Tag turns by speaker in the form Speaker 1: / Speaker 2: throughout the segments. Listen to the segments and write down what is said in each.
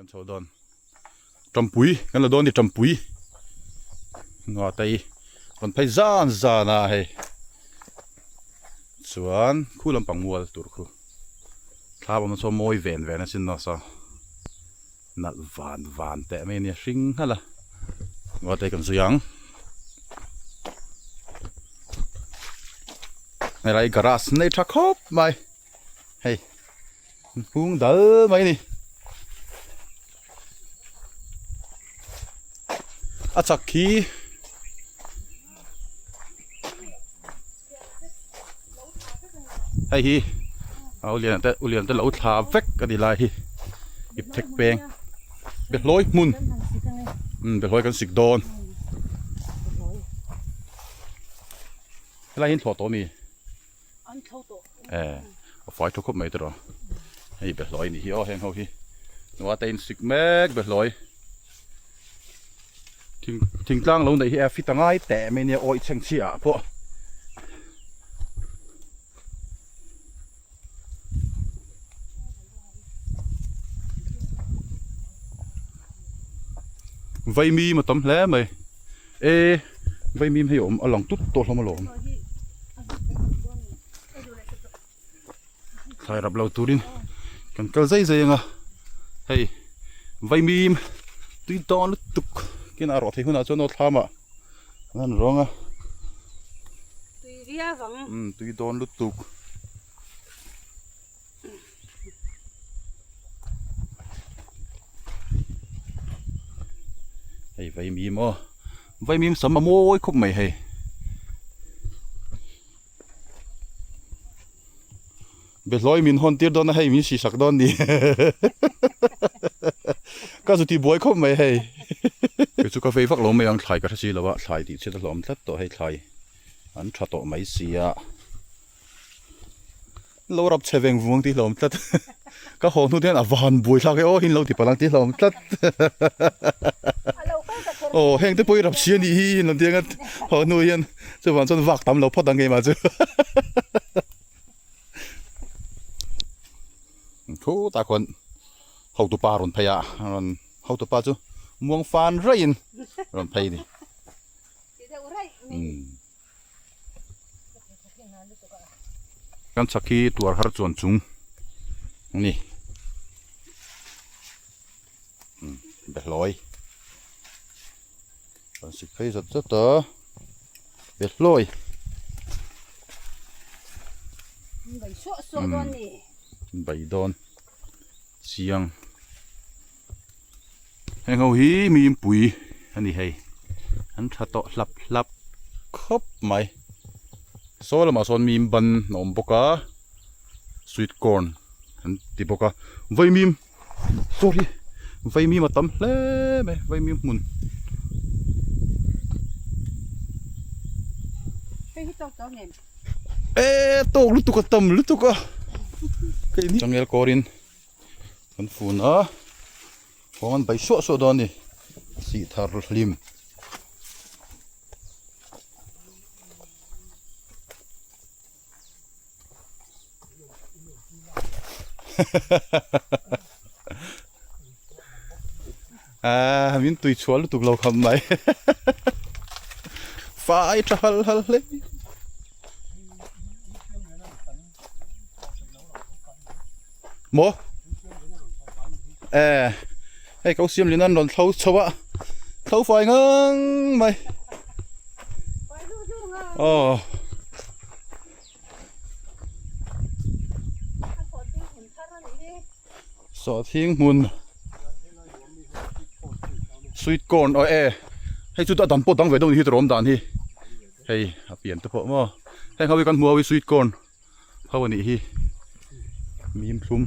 Speaker 1: กันโซดอนจำปุยกันละโดนที่จำปุยงัวไตมันไปจานนะเฮ้ส่วนคู่ลำปังมัวตัวคู่ถ้ามันสมอยเวนนะสินนะซะนัดวานแต่ไม่เนี่ยสิงฮะล่ะงัวไตกันสุยังอะไรกระสในชักคบไหมเฮ้พุงเด้อไหมนี่อาจักขี้ไอ้ฮีเอาเรียนแต่เราทาเวกกันดีไรฮีอิบเทคเปงเบ็ดลอยมุนเบ็ดลอยกันสิกโดนอะไรเห็นถั่วโตมีเอาไฟทุกข์ไม่ตัวไอ้เบ็ดลอยนี่ฮีอ้อแห้งเขาฮีนัวเต้นสิกแม็กเบ็ดลอยทิ้งกลางลงในที่แอฟฟิตง่ายแต่ไม่เนี่ยโอ้ยเชิงเสียพวกไวมีมาต้มแล้วไหมไวมีให้ผมเอาหลังตุ๊ดตัวลงมาหลงใครรับเราตัวดินกันก็ใจยังอ่ะเฮ้ยไวมีตุยตอนลุตุกกินอร่อยที่คุณอาจจะนอนทำอ่ะนั่นร้องอ่ะตุยเรียฟังตุยตอนลุตุกไอ้ไวมีมั้งไวมีสมมโมยคุบไม่ให้เบ็ดลอยมินฮอนตีร์ดอนให้มินสีสักดอนดีก็สุดที่บอยคุบไม่ให้คือสุกาแฟฟักลมไม่ยังถ่ายก็ที่แล้วว่าถ่ายดีเสร็จแล้วมันตัดต่อให้ถ่ายอันชัดต่อไม่เสียเรารับเชฟเองวงที่ลมตัดก็ของทุกท่านอ่ะวันบุยสักโอ้หินเราที่พลังที่ลมตัดโอ้แห่งที่ปุยรับเชียนอีนั่นเดียกันพอหนุ่ยยันจะวันจนวักตำเราพอดังไงมาจ้ะคู่ตาคนเขาตัวปลาหล่นพยาเขาตัวปลาจ้ะม่วงฟานไรน์หล่นพยนี่กันสักทีตัวหาจวนจุงนี่เบ็ดลอยกันสิเคยจัดต่อเบ็ดลอยใบดอนเสียงแห่งเอาหีมีปุ๋ยอันนี้ให้อันถ้าต่อหลับครบไหมโซ่ละมาโซนมีบันนมปกาสวีทคอร์นอันที่ปกาไวมีม sorry ไวมีมาตั้มเล่ไหมไวมีมุนโตลุตุกตั้มลุตุกะจังเอลคอรินมันฟูนะพอมันไปชั่วดอนนี่สีทาร์ลิมมินตุยชัวลุตุกเราคำไหมไฟจะฮัลเลยโมให้เขาเสียมเลยนั่นโดนเขาชัวเขาไฟงั้งไหมอ๋อสอดทิ้งมุนสวีทคอร์นให้จุดตันปดตั้งไว้ตรงที่ตรงด่านที่ให้เปลี่ยนตัวมั้งให้เขาไปกันหัววิสวีทคอร์นเขาวันนี้ที่มีมพลุม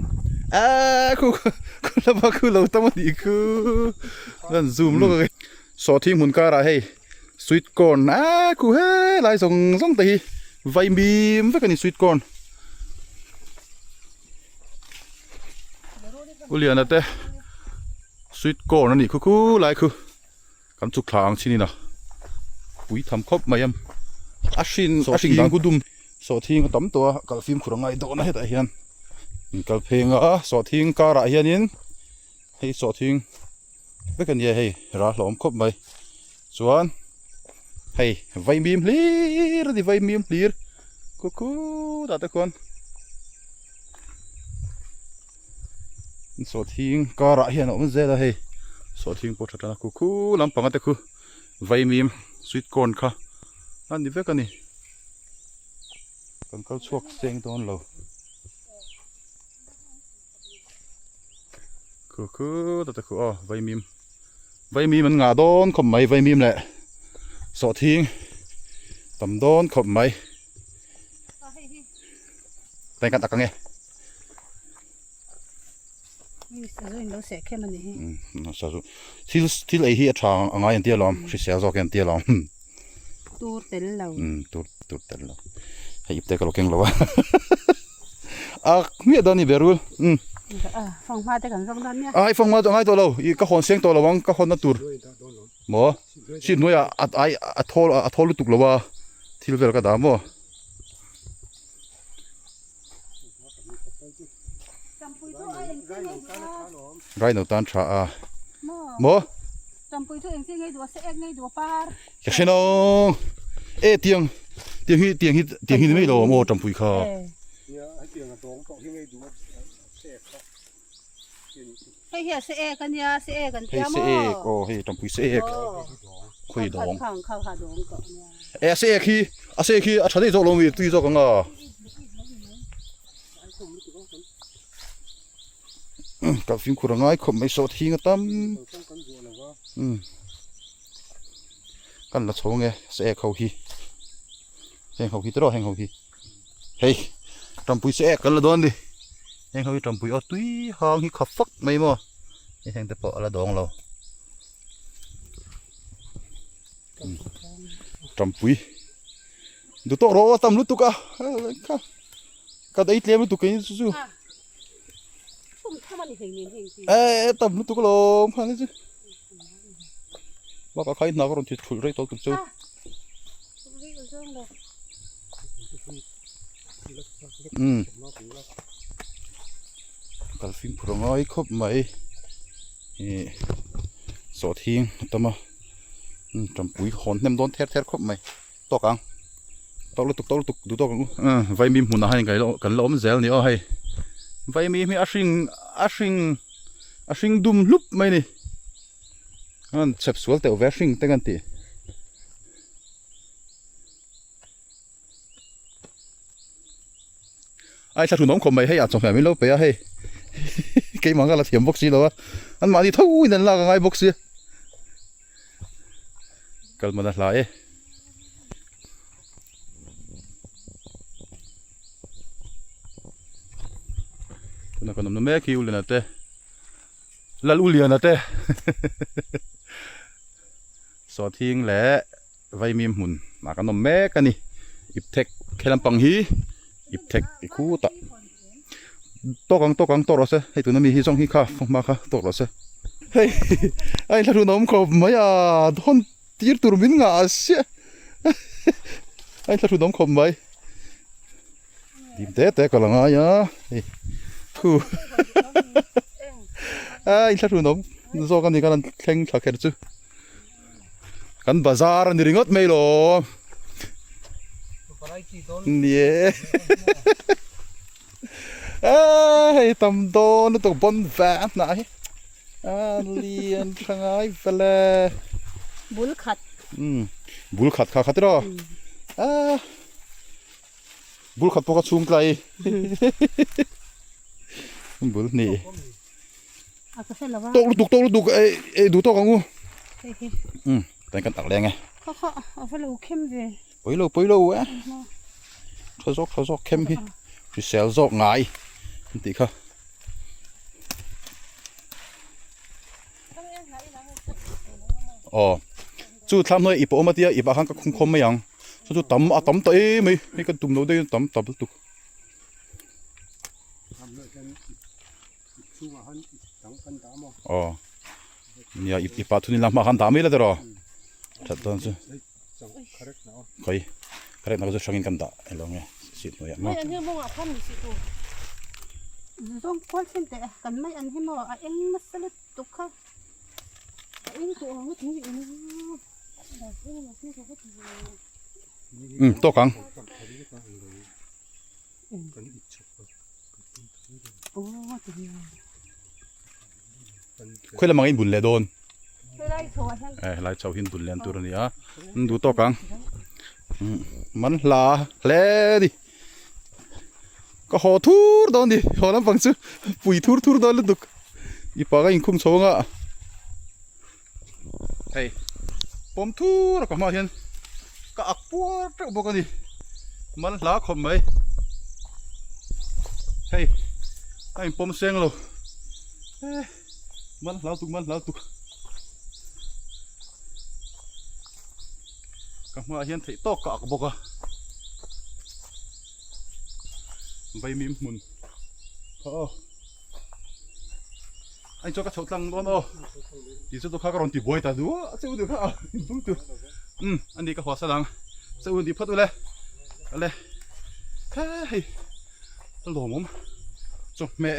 Speaker 1: คุณละมาคือเราต้องวันนี้คือนั่นซูมลูกเลยสอดทิ้งมุนการะให้สวีทคอร์นกูเฮ้ลายส่งตีไวบีมไว้กันนี่สวีทคอร์นกูเรียนนะเต้สวีทคอร์นนั่นนี่คือลายคือกันจุกทางที่นี่นะปุ๋ยทำครบมายังอาชินดังกูดุมสอดทิ้งก็ตั้มตัวกับฟิล์มขรุงไงโดนให้แต่เฮียนกับเพลงสอดทิ้งการะเฮียนิน ให้สอทิ้งไปกันเย่ให้ราหลอมครบไหมส่วนให้ไวมีมลีร์ดิไวมีมลีร์กูตัดตะคนสอทิ้งการะเฮียนอมันเจละให้สอทิ้งปวดทัดนะกูลำปังตะกูไวมีมสวีทคอร์นค่ะอันนี้ไปกันนี่กันเขาชกเสียงตอนเราคือแต่คืออ๋อไวมีมมันงาโดนขมไหมไวมีมแหละสอทิ้งต่ำโดนขมไหมแต่กันตักกันไง
Speaker 2: เราเสียแค่มันนี่
Speaker 1: น่าสะดุที่ไอ้ที่ทางอะไรอย่างเดียวล้อมที่เสียจอกอย่างเดียวล้อม
Speaker 2: ตูเต็นเรา
Speaker 1: ตูเต็นเราให้ยิบเตะกระโหลกเก่งแล้ววะมีอะไรนี่เบรู
Speaker 2: ฟังมาแต่กันสองด้านเนี่ย
Speaker 1: ไอ้ฟังมาตรงไหนตัวเราอีกคนเสียงตัวเราวังก็คนนั่นตูหมอสิหน่วยทอลุตุกแล้ววะที่เราเวลก็ด่าหมอไรหนูตันชาหมอ
Speaker 2: จำปุยตัวเองสิไงตัวเสกไงตัวปาร์
Speaker 1: แค่น้องเตียงไม่รอหมอจำปุยค่ะ
Speaker 2: ให้เฮียเสกกันเนี่ยเสกกัน
Speaker 1: เฮ้ยเสกโอ้เฮ้ยจำปุยเสกคุยดอง
Speaker 2: ข้าวขาดองก่อน
Speaker 1: เนี่ยเสกขี้ฉันได้จบลงวิตีจบกันอ่ะกับฟิล์มคุณง่ายคมไม่สดทิ้งตั้มกันละโชงไงเสกเขาขี้แหงเขาขี้ตลอดแหงเขาขี้เฮ้ยจำปุยเสกกันละโดนดิแหงเขาขี้จำปุยตุ้ยหางขี้ขับฟักไม่มั่วแหงแต่ปะละดองเราจำปุยดูตัวเราตั้มลุตุกะก็ได้เลี้ยงลุตุกยังสู้ตั้มลุตุกเราพังนี่สิว่าก็ใครนักร้องที่ช่วยเรื่องตัวตุ้มสู้กับฟิล์มพลังไอ้ครบไหมสอดทิ้งตั้มจำปุยหอนเต็มโดนแท้ครบไหมตัวกลางตัวลุตุกดูตัวกลางไวมีหุ่นอะไรกันล้อมเซลนี่อ๋อให้ไวมีอาชิงดุมลุบไหมนี่อันเจ็บสวลแต่ว่าชิงแต่กันตีไอ้ชาถุนน้องคมไปให้อาจจะแบบไม่รู้ไปอะให้เกี่ยมันก็ละเทียมบ็อกซี่แล้ววะอันมาที่ทุ่งนั่นละไงบ็อกซี่ก็มันละลายนั่นก็น้ำแม่คิวเลยนะเต้ลัลอุเลียนะเต้สอทิ้งแหละไวมีหุ่นมากันน้ำแม่กันนี่อิบเทคแค่ลำปังฮีอิบเทคอีคู่ตะตัวกลางตัวรถเสให้ตัวนั้นมีฮีซ่องฮีข้าฟังมาค่ะตัวรถเสเฮ้ยไอ้ละทุนน้ำขบมาอย่าโดนตีร์ตุรมินงาเสียไอ้ละทุนน้ำขบไปดิบเตะก็ลังอ่ะคู่ไอ้ละทุนน้ำโซกันนี่กันแข่งทักแค่จุกันบาซาร์นี่ริงอดไม่หรอเนี่ยเอ้ยตำโดนตัวบนแฝงไหนเลียนช่างไอ้เฟล
Speaker 2: บุลขัด
Speaker 1: บุลขัดข้าขัดหรอบุลขัดพวกชุ่มไกลบุลนี่ตกไอ้ดูตัวของกูแต่กันตักแรงไง
Speaker 2: เขาเอาไปลูกเข้มเลย
Speaker 1: ไปโลเขาซอกเข้มพี่พี่เซลซอกง่ายตีค่ะอ๋อจู่ทำหน่อยอีปอมาเดียอีปะข้างก็คมไม่ยังจู่ตั้มตัวไม่กันตุ่มเราได้ตั้มตุกอ๋อเนี่ยอีปะทุนนี่ลำมาขันตามไม่เลยเด้อชัดตอนสิใครนักจะช่างกันตาเห็นหรือไงสิหน่อย
Speaker 2: ไม่อันนี้มึงอ่ะพันสิตัวต้องคว้าเส้นแต่กันไม่อันให้มึงอ่ะเอ็งมัสลิด tục không ấy tụi nó thấy gì nữa là cái là cái có cái
Speaker 1: to căng
Speaker 2: ô tụi
Speaker 1: khơi là mang in bùn lệ đồn
Speaker 2: cái đây thôi
Speaker 1: lại cháu hin bùn lệตัวนี้อ่ะดูto căngมันลาเล่ดิก็หอทูร์ดอนดิหอน้ำฟังซื้อปุ๋ยทูร์ดอนเลยดุกอีปากก็ยิงคุ้มโชงอ่ะเฮ้ยปมทูร์ก็มาเห็นก็อักปัวจะบอกกันดิมันลาคมไหมเฮ้ยไอ้ปมเสียงเรามันลาตุกก็มาเห็นที่โต๊ะก็อักบอกอ่ะใบมีมุนไอ้เจ้าก็ชดลังโดนอ๋อที่สุดตัวข้าก็รอนตีบอยแต่ดูเจ้าดูข้าดูตัวอันนี้ก็หัวสลังเจ้าดีพัดดูเลยอะไรเฮ้ยหล่อมั้งจบแม่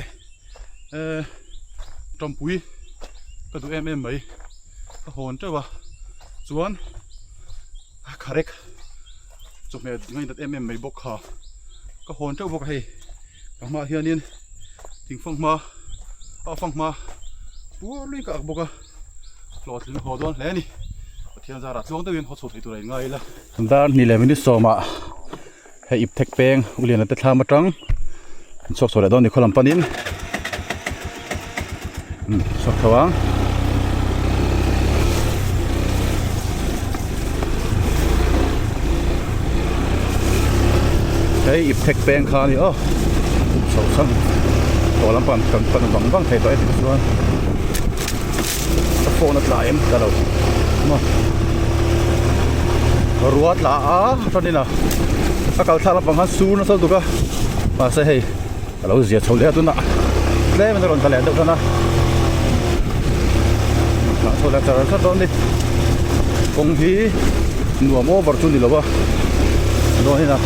Speaker 1: จอมปุ๋ยก็ดูไหมก็หอนเจ้าวะจวนคาเร็กจบแม่ไงตัดไหมบอกข้าก็หอนเจ้าบอกให้ฟังมาเฮียนี่ถึงฟังมาเอาฟังมาปัวลุยกับบอกหลอดถึงหอดวนแล้วนี่เทียนจารัดลงตะเวียนเขาสดให้ตัวไหนง่ายละสำหรับนี่แหละมินิโซมาให้อิบเทคแปงอุเลียนตัดทางมาจังชกสดดอนนี่คนลำปนินชกทวางให้อิบเทคแปงขานี่อ๋อชกซ้ำตัวลำปันกันปันบังบังไทยตัวเองส่วนตะโฟนัดลายมแต่เรามารัวละตอนนี้นะถ้าเกิดทางลำปังหันซูนะสักตัวก็มาใส่ให้เราเสียชนแล้วตัวน่ะเล่มันจะร้อนทะเลเด็กนะชนแล้วจะร้อนสักตอนนี้คงที่หนัวโม่บาร์จุนดีหรอวะโดนนี่นะ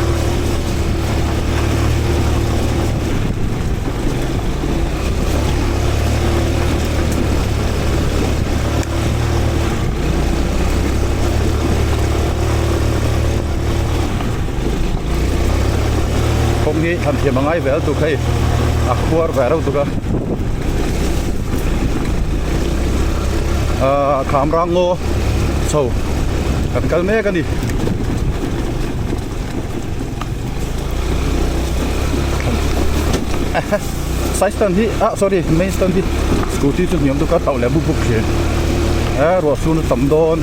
Speaker 1: ทำเทียมง่ายแบบตุกให้อักบัวแบบเราตุกขามรังโง่โซ่กันกันแม่กันดิไซส์ตันที่sorry ไม่ตันที่สกูตี้จุดนี้มันตุกเต่าแล้วบุกเขียนรัวซูนต่ำโดน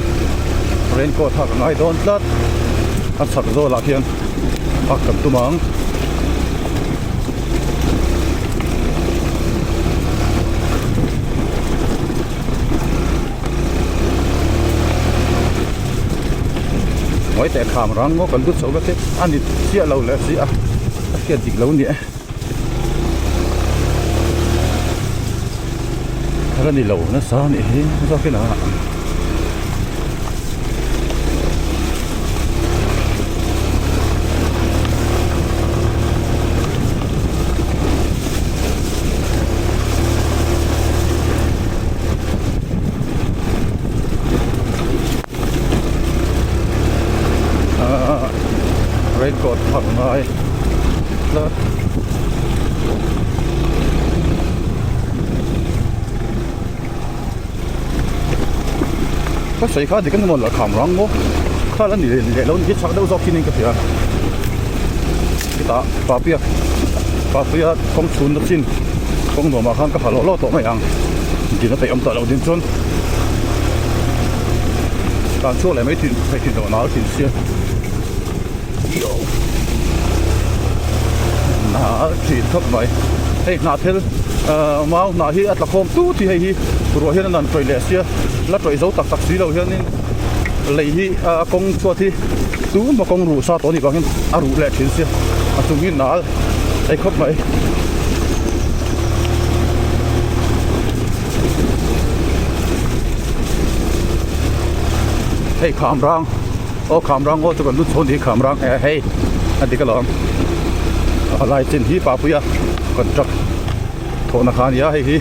Speaker 1: เรนโก้ถักง่ายโดนลัดอัดสักโซ่หลักเขียนปักกับตัวมังไว้แต่ขามรังก็กันดุษสก็เท่อันนี้เสียเราแล้วสิเสียจริงเราเนี่ยถ้ากันนี่เรานะสานี่ไม่ชอบแค่ไหนเรนโกดผักน้อยแล้วก็ใส่ข้าวเด็กกันหมดละขามรังโม่ข้าแล้วนี่เลยแล้วนี่ชักได้อุจจาระที่นี่ก็เสียที่ตาปลาเปียกคงชุนนักชินคงหนูมาข้างก็หาโลโตไม่ยังกินแล้วไปอมต่อเราดินชนการช่วยอะไรไม่ถึงไปถึงตัวน้าถึงเสียน่าจีนทับไหมเฮ้ยน่าเทลมาหน้าที่อัตลักษณ์ตู้ที่ให้รัวเฮียนั่นไปเลเซียแล้วไปเจ้าตักสีเราเฮียนี่เลยที่กงชัวที่ตู้มากงรูซาตัวนี้บางเห็นอารูแหลกชิ้นเสียจุ่มยินหนาไอ้คบไหมเฮ้ยขามรังขามรังจะเป็นรุ่นชนที่ขามรังเฮ้ยอันนี้ก็ลองอะไรสินที่ป่าปุยกันจักโทนาคารยาให้ที่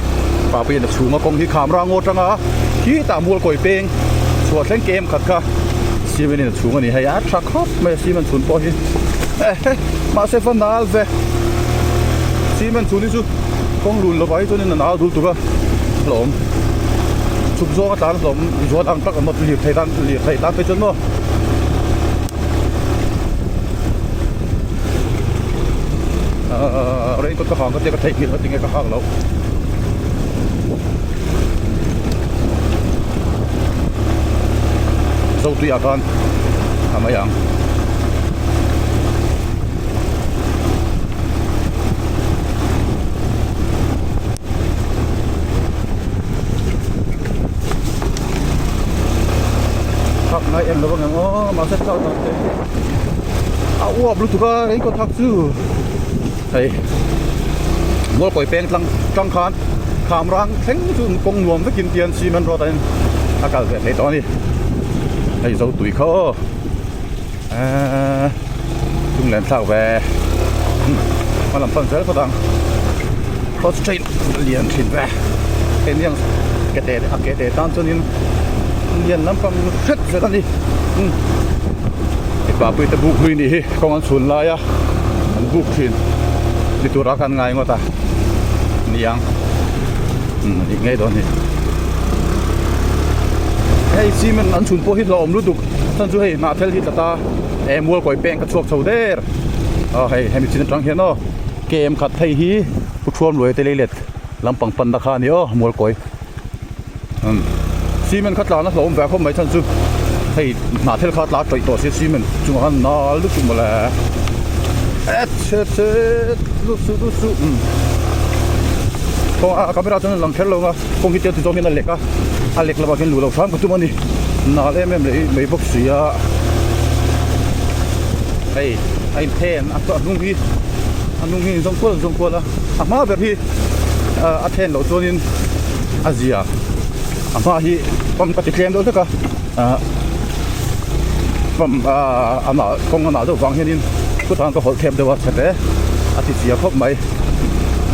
Speaker 1: ป่าเปลี่ยนสูงมากงที่ขามรางโงจังอ่ะที่ตามมัวก่อยเป้งส่วนเล่นเกมขัดค่ะซีมันนี่สูงอันนี้ให้อาชักครับไม่ซีมันสูงพอที่มาเซฟันนาลเวซีมันสูงนี่จูกงลุนละไปตัวนี้นาดูตัวก็หลอมชุบโซ่ก็ตามหลอมโซ่อังตักหมดเหลียดไทยตันไปจนเนาะอะไรก็กระหังก็เด็กก็ไทยกินก็ติงไงกระหังแล้วโซ่ตัวอาการทำไมยังครับนายเอ็มแล้วว่าไงอ๋อมาเซ็ตเข้าตั้งแต่อ้าวบลูทูธก็ไอ้ก็ทักซื้อเฮ้ยมัวปล่อยแป้งจังคานขามรังเท่งจุนกงนวมไปกินเตียนซีมันรอแต่อากาศแบบในตอนนี้ไอ้เจ้าตุ๋ยเขาจุงแหลมสาวแวมาลำพันเสร็จก็ดังเขาสตรีทเลียนถิ่นแวเป็นยังเกตเตอเกตเตตามจนนี้เลียนลำพันเสร็จเสร็จนี่ไอ้ป่าปุยตะบุกนี่กองอันสุนลายอ่ะอันบุกถิ่นdi tu rakan ngai ngota niang ni ngai don ni hey simen an chun po hi lo om lu duk san chu hei na thel hi tata e mul koi peng ka chuak chho der hei hemi chin tang hian no kem khat thei hi pu thuam loi te leilet lampang pan da kha ni mul koi simen khat la na lo om va khom mai chan chu hei na thel khat la toi to si simen chung han na lu chung mala lu su ko kamera chon lang khel lo nga kong hitel tu zomin aleka alek la bagen lu lo tham ko tu mani na le mem le mei bok sia ai ten a to nung hi zong ko la ama ber hi a ten lo zonin azia ama hi pom ka ti klem do ka pom ama kong na do wang hianinก็ทางก็หดเทปเดียวเสร็จแล้วอาทิตย์เสียพบไหม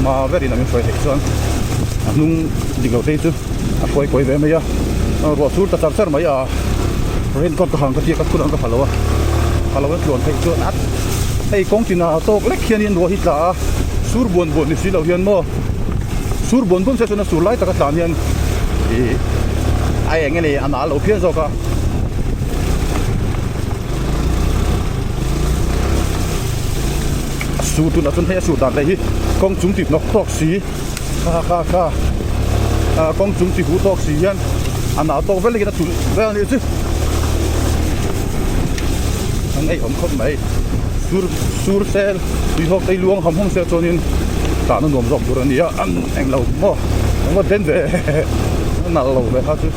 Speaker 1: มาเวรีน่ามีไฟเห็นส่วนนุ่งดิ่งเราตีจุคอยเวไม่ยะรอสูตรตัดเส้นไม่ยะเห็นก้อนกระหังกระเทียมกับคุณอังกระพะโลนส่วนให้ส่วนอัดให้กองจินาโตกเล็กเขียนยันรัวหิตลาสูร์บนนี่สิเราเห็นมั้งสูร์บนเสร็จนะสูร์ไล่ตะกันยันไอ้เงี้ยนี่อันนั้นเราเพี้ยนโซกะสูตุนอันเทสูดันเลยกองจุ่มติดนกตอกสีข้ากองจุ่มติดหูตอกสียันอันนั้นตอกเวลากินจุ่มเวลานี้สิอันนี้ผมเข้าไม่สูร์เซลดีหอกไตลวงห้องเซลโซนินตาหนุ่มรอบบุรณีอันเองเราบ่ผมว่าเด่นเลยน่าเราเลยครับจุ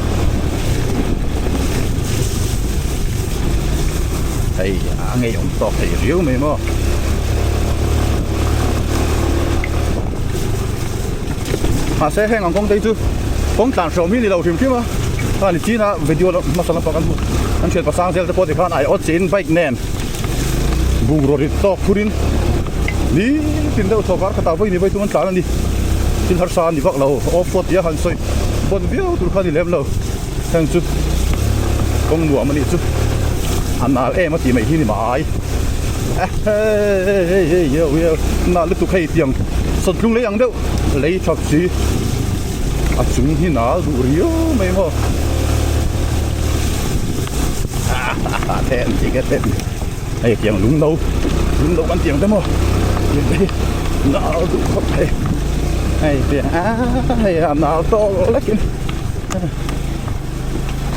Speaker 1: ไอ้อันนี้ผมตอกให้เรียวไหมมั้งมาเสียแห้งของกองตีจูกองต่างชาวมีนี่เราถึงที่มาตอนนี้จีน่าวิดีโอมาสลับกันอันเชิญภาษาเซลจะพอดีข้างไอออดจีนไปแน่นบูโรดิตอกพูดินนี่กินเดาทอการกระต่ายไปนี่ไปตัวมันต่างนี่กินฮาร์ซานนี่พวกเราออฟฟอร์ดยาหันซอยบนวิวตุลคานี่เล็บเราแห้งจูกองหนัวมันนี่จูอันนั้นมาตีไม่ที่นี่มาไอเฮ้ยน่าลึกตุกให้เตียงสุดลุงเลยอย่างเดียวเลยชักซีอาจุงที่น่าดูเรียวไม่หมดแทนจริงแทนไอ้เตียงลุงเราอันเตียงได้หมดยังไงน่าดูครับไอ้เตียงไอ้น่าโตเล็ก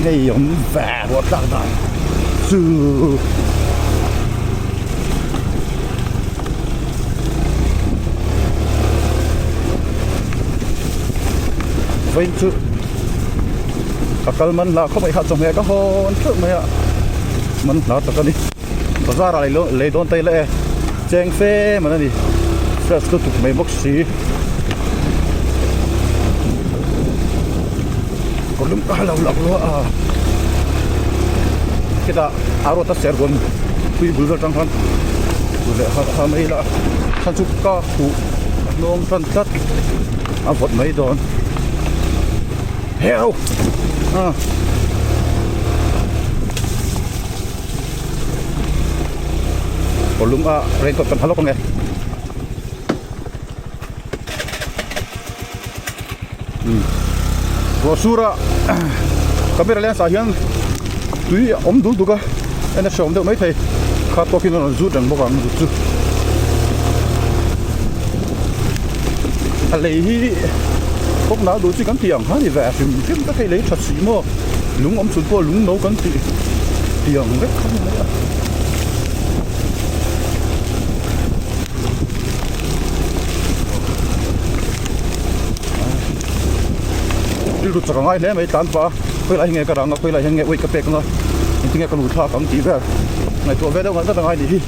Speaker 1: ไอ้ยมแฝดวัดต่างๆสู้ไว้ชุดกับกันมันละเข้าไปหาจงแม่ก็ฮอนเชื่อไหมอ่ะมันละตะกันนี่ภาษาอะไรเลยโดนเตะเลยแจงเฟ่มันนั่นนี่เฟรชก็ถูกไม่บอกสีก็ลืมกาเราหลับล้อkita arwah tas sergon kui bulgar tangkan boleh hamai la sanjuk ka ku nom tan tat avot mai don heo kolum raincoat kan halok nge sura kamera len sa hian tui om dul duka ena shom de mai thei kha to kin on zu dang bokang zu alei hi kok na du chi kan tiang ha ni va film ka thei lei that si mo lung om chun po lung no kan ti tiang vek kham na lu chaka ngai le mai tan pa khoi lai nge ka rang khoi lai nge wei ka pek nga tinga ka lu tha kam ti ver ngai to ve da ngai ta ngai ni hi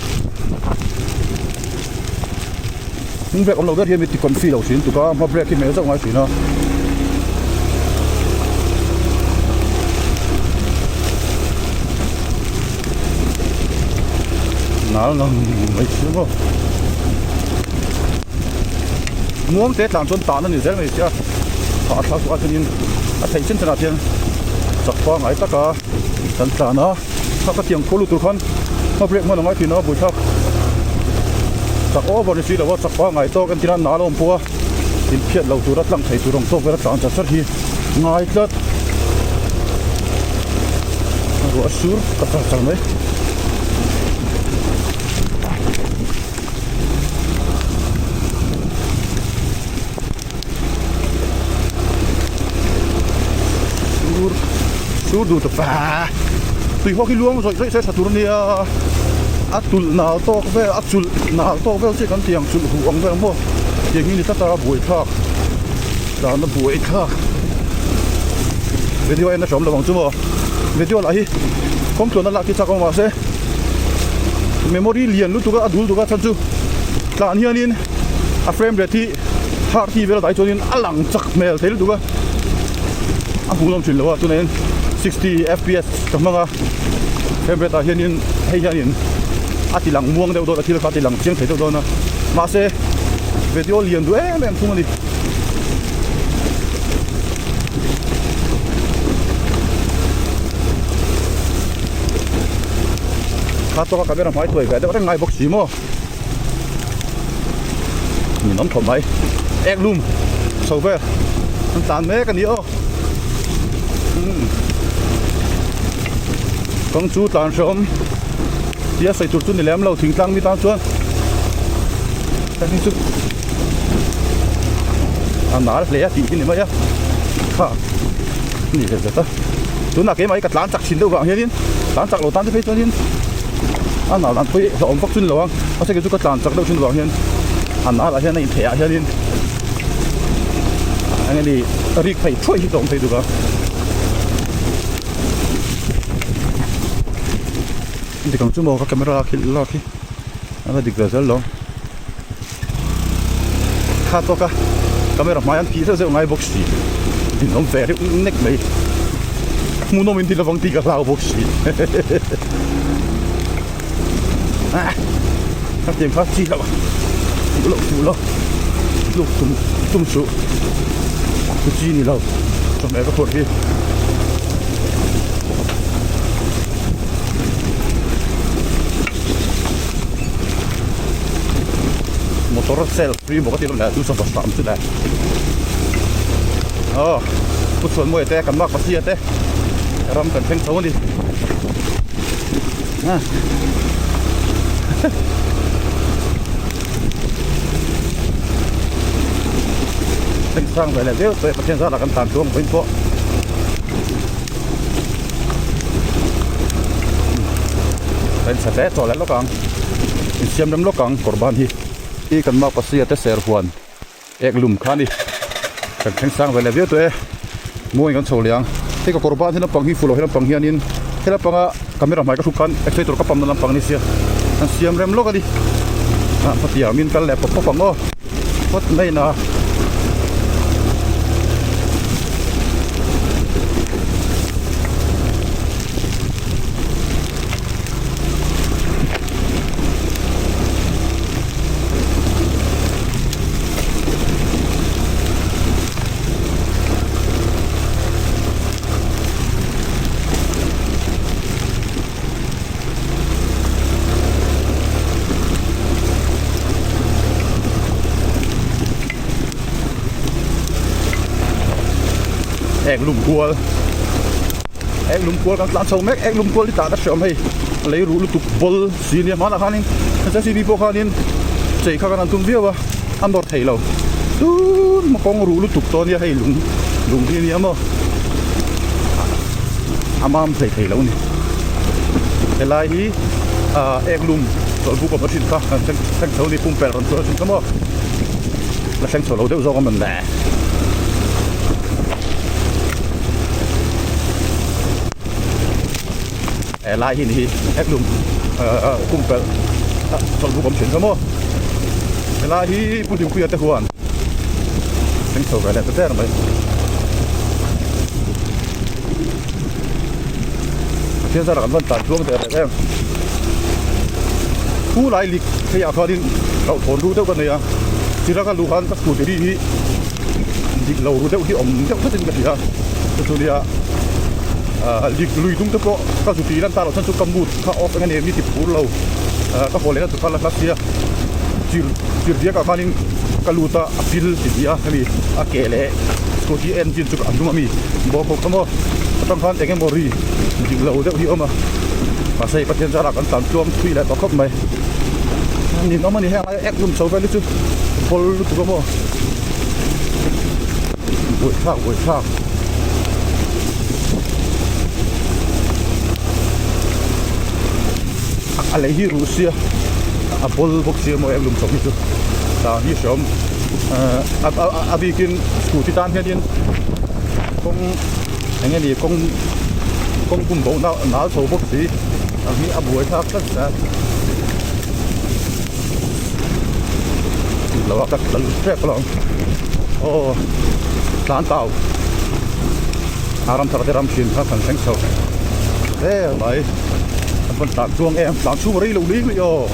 Speaker 1: ning ve om lo ver hi mi ti kon fi lo sin tu ka ma break ki me zo ngai si na nal nang mai chu mo muang te tlan chon ta na ni zel mai sia thả thả qua cho nên thấy chân thật tiền sập qua ngay tất cả sẵn sàng nó các tiếng khô lụt con nó break mà nó ngay thì nó bùi thấp sập ô vào đi làว่าsập qua ngay to cái tiền nào lom pua tiền phiệt lâu tu rất lăng thấy tu rong to với rất tàn chặt rất hi ngay rất rồi sủi tất cả chẳng mấy du tập phá tùy hoa khi luông rồi dễ sẽ sạt tuôn đi ắt tụt nào to về ắt tụt nào to về chỉ cần tiền tụt hủ ông về không tiền như tất cả buổi thác đó nó buổi thác video em đã chọn là bằng chứ mà video lại không tuần là cái chắc không mà sẽ memory liền lúc tụi adult tụi chân chứ là anh hiền frame rate thì thác thì về là đại cho nên lăng chắc mail thấy lúc tụi hùng lông chuyển lâu tụi nên 60 fps trong mga favorite ta hian hay hian ati lang muang deuh do thil kha ti lang chiang thei deuh do na ma se video lian du em thung ani kha to ka camera mai thoi ga de ngai box si mo ni nom thom mai ek lum so ve tan me kan ni o con chú tàn sớm chia sẻ chút chút để làm lâu thỉnh tăng đi tăng chuan cái gì chút anh nói là thì cái này mấy á haนี่เลยจ้ะตัวนักเก็บไม้กัดล้านจักชิ้นเดียวกันเฮียนี่ล้านจักโลตันที่เพชรนี่อันนั้นล้านไปสองฟักชิ้นหลวงเขาใช้กี่กัดล้านจักเดียวชิ้นหลวงเฮียอันนั้นอะไรเฮียนี่เทียเฮียนี่อันนี้รีบไปช่วยที่ตรงไปดูกันdi kang chumo ka camera khil la khi anga dik zel lo kha to ka camera mai an phi se ngai box si din nom ve nek mai mu no min di lawang ti ka la box si ka tem pha chi la lo tum su ku chi ni lo cho me ka por hi motor selfie một cái tiền là tôi sản phẩm thế này tôi chuẩn mồi té cầm bạc bát chia té ram cần phanh xấu đi phanh sang vậy là nếu tôi phát hiện ra là cần tàn xuống phanh phố phanh sạch té cho lại lóc càng xem đâm lóc càng korban hi i kan ma pasia te ser huan ek lum khani kan theng sang vele vio to e moi kan choliang te ka korban hina pang hi fulo hina pang hianin hela panga camera mai ka thukan accelerator ka pam na pang ni sia an siam rem lo ka di patia min kal le pop pango pot nei na ek lum kual kan tlan so mek ek lum kual ta da shom hei lei ru lu tu bol senior mana khanin sa si bi po khanin chei kha kan tum viawa an dor thei lo tu ma kong ru lu tu to ni hei lung ni ni amo amam thei lo ni elai hi ek lum sol bu ko patin kha kan sang so ni pum pel ron so sin kamo la sang so lo de zo ko man la lại hình thì ép lùm cùng với toàn bộ công chuyện sao mô lại thì bút điểm khuya tới hoàn đánh sầu cái này tới thế này thiên gia là vẫn tàn xuống thế này em cú lại lịch khi ở kho đi đậu thốn đu đâu cái này à chỉ ra cái lũ han các cụ đi đi dịch lầu đu đâu thì ổng theo hết những cái gì à tôi đi à lịch lùi tung tất cả các chủ题đang ta là thân số cầm bút các off anh em đi tiếp phù lâu các hồ lệ là tụi con là khác xia chỉ riêng các bạn các lũ ta appeal thì gì à cái kể lệ scotty engine chụp ảnh đúng không mi bỏ cuộc không có trong phan anh em bỏ đi lịch lầu đâu thì mà xây phát hiện ra là con tàn chuông phi lại có khóc mày nhìn nó mà đi hang lại ép dùng sâu về đi chứ bỏ lúc tụi con buổi khác alai hi Rusia a bol box hier mo em lum chok ni chu ta hi shom a bikin scooty tan hian kong anh ni kong kum bo na so box hi a hi a buai thak tak sa lawa ka tal trek long o tan tao aram thar ram shin kha kan sang so lai phần tạm chuông em tạm chuông đây lục lý rồi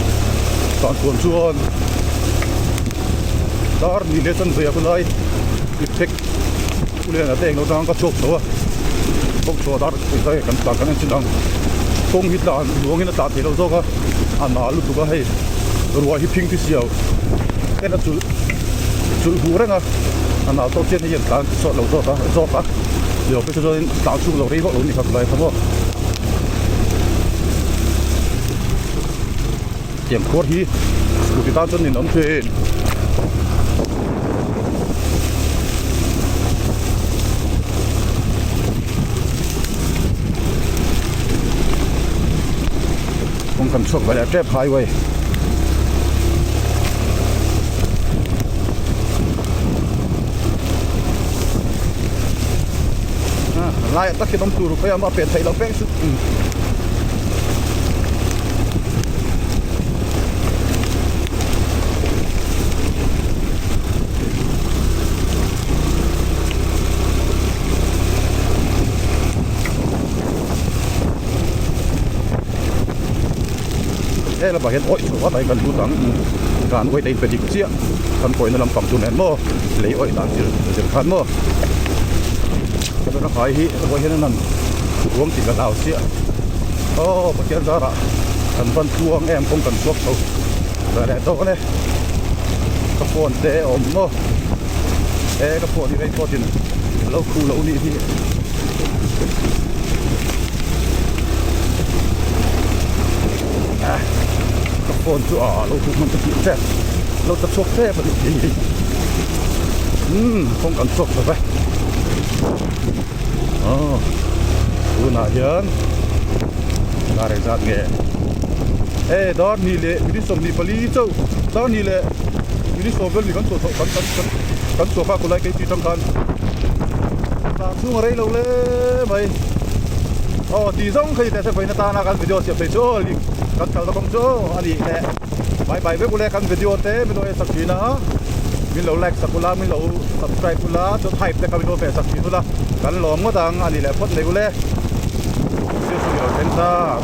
Speaker 1: tạm chuông đó đi lên sân về con ơi đi thích lên là tiền nó đang có chốt số bốc số đó thì đây cần tạm cái này xin đăng công hít đàn uống cái nó tạm thì đâu rồi cơ anh nói lúc đó hay rồi hít pink thì siêu cái nó chú hú đấy à anh nói đầu tiên thì hiện tại sợ lâu rồi đó rồi đó rồi cái cho tạm chuông lâu đấy họ lâu đi thật lại không tiệm khóa hi của chúng ta cho nên ấm thuyền không cần chuộc về là trép highway lại tắt cái đống tủ rồi mà phải thấy nó bé sức là bảo hiện ôi chỗ này gần tu tắng gan ôi đây phải đi chia cần coi nó làm phẩm tu nén mò lấy ôi đạn chỉ khăn mò cái nó phải hi ôi hiện nó uống chỉ là đào chia ô bác kiến ra đã cần phân tuông em không cần thuốc đâu rồi để đâu này cái phone để ổn mò cái phone đi đây phone thì lâu khu lâu đi thì phone chú lâu chú mình thực hiện thế lâu tập chuộc thế mà được gì không cần chuộc rồi vậy tu nào dân là để ra nghề đó ni lệ đi sống đi pali châu đó ni lệ đi sống bên đi con số pha của lại cái gì trong thân làm xuống ở đây lâu lắm vậy thì giống khi để sẽ phải ta na kan video siap phải chỗ kan chào ta công chỗ anh đi nè bye với cô lẽ kan video thế mình nói sắc gì nữa mình lâu like sakula mình lâu subscribe kula cho hype để kan video phải sắc gì nữa kan lom ngó tang anh đi lẽ phốt này cô lẽ siêu siêu sen ta